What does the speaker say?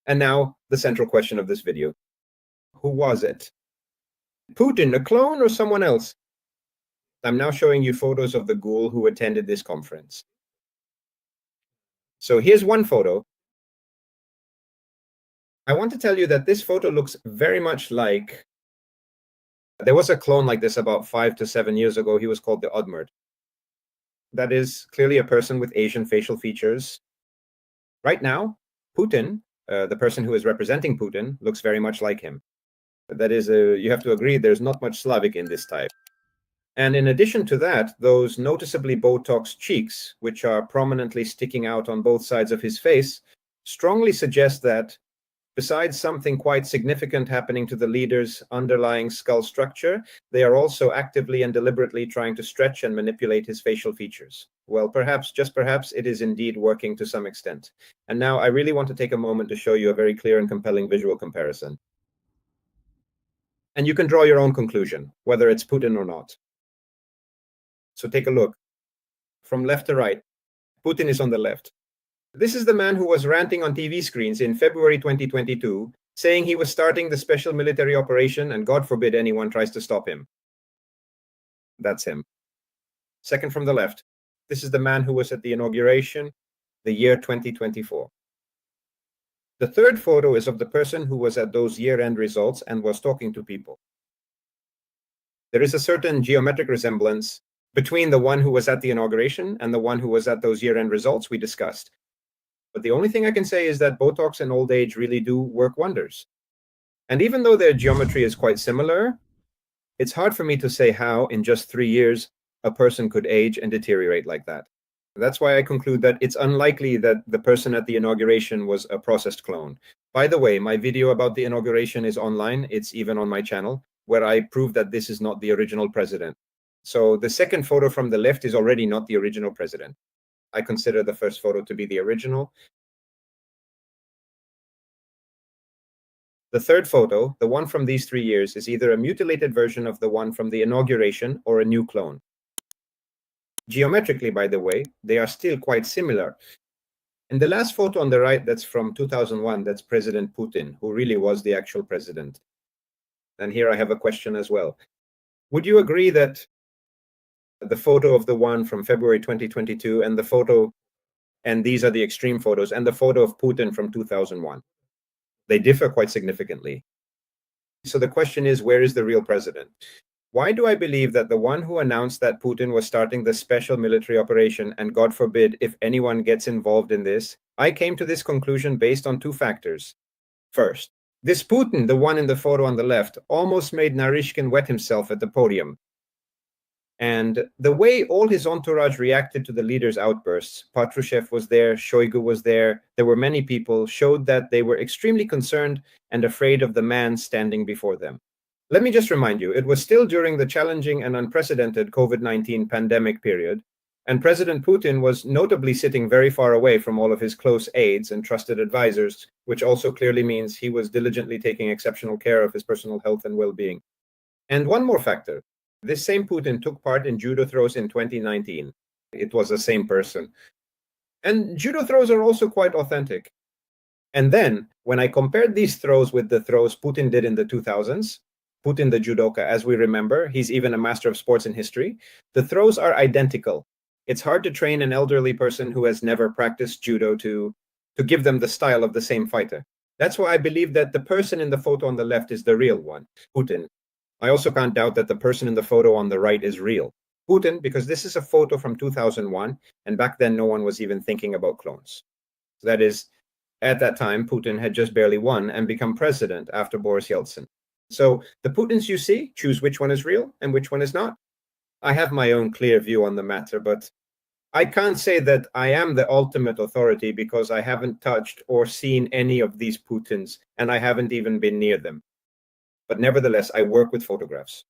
And now, the central question of this video. Who was it? Putin, a clone, or someone else? I'm now showing you photos of the ghoul who attended this conference. So here's one photo. I want to tell you that this photo looks very much like... There was a clone like this about 5 to 7 years ago. He was called the Udmurt. That is clearly a person with Asian facial features. Right now, Putin, the person who is representing Putin, looks very much like him. That is, you have to agree, there's not much Slavic in this type. And in addition to that, those noticeably Botox cheeks, which are prominently sticking out on both sides of his face, strongly suggest that, besides something quite significant happening to the leader's underlying skull structure, they are also actively and deliberately trying to stretch and manipulate his facial features. Well, perhaps, just perhaps, it is indeed working to some extent. And now I really want to take a moment to show you a very clear and compelling visual comparison. And you can draw your own conclusion, whether it's Putin or not. So take a look. From left to right, Putin is on the left. This is the man who was ranting on TV screens in February 2022, saying he was starting the special military operation and God forbid anyone tries to stop him. That's him. Second from the left, this is the man who was at the inauguration, the year 2024. The third photo is of the person who was at those year-end results and was talking to people. There is a certain geometric resemblance between the one who was at the inauguration and the one who was at those year-end results we discussed. But the only thing I can say is that Botox and old age really do work wonders. And even though their geometry is quite similar, it's hard for me to say how, in just 3 years, a person could age and deteriorate like that. That's why I conclude that it's unlikely that the person at the inauguration was a processed clone. By the way, my video about the inauguration is online. It's even on my channel, where I prove that this is not the original president. So the second photo from the left is already not the original president. I consider the first photo to be the original. The third photo, the one from these 3 years, is either a mutilated version of the one from the inauguration or a new clone. Geometrically, by the way, they are still quite similar. And the last photo on the right, that's from 2001, that's President Putin, who really was the actual president. And here I have a question as well. Would you agree that the photo of the one from February 2022 and the photo, and these are the extreme photos, and the photo of Putin from 2001, they differ quite significantly? So the question is, where is the real president? Why do I believe that the one who announced that Putin was starting the special military operation, and God forbid if anyone gets involved in this, I came to this conclusion based on two factors. First, this Putin, the one in the photo on the left, almost made Narishkin wet himself at the podium. And the way all his entourage reacted to the leader's outbursts, Patrushev was there, Shoigu was there were many people, showed that they were extremely concerned and afraid of the man standing before them. Let me just remind you, it was still during the challenging and unprecedented COVID-19 pandemic period, and President Putin was notably sitting very far away from all of his close aides and trusted advisors, which also clearly means he was diligently taking exceptional care of his personal health and well-being. And one more factor. This same Putin took part in judo throws in 2019. It was the same person. And judo throws are also quite authentic. And then, when I compared these throws with the throws Putin did in the 2000s, Putin the judoka, as we remember, he's even a master of sports in history, the throws are identical. It's hard to train an elderly person who has never practiced judo to give them the style of the same fighter. That's why I believe that the person in the photo on the left is the real one, Putin. I also can't doubt that the person in the photo on the right is real. Putin, because this is a photo from 2001, and back then no one was even thinking about clones. So that is, at that time, Putin had just barely won and become president after Boris Yeltsin. So the Putins you see, choose which one is real and which one is not. I have my own clear view on the matter, but I can't say that I am the ultimate authority because I haven't touched or seen any of these Putins, and I haven't even been near them. But nevertheless, I work with photographs.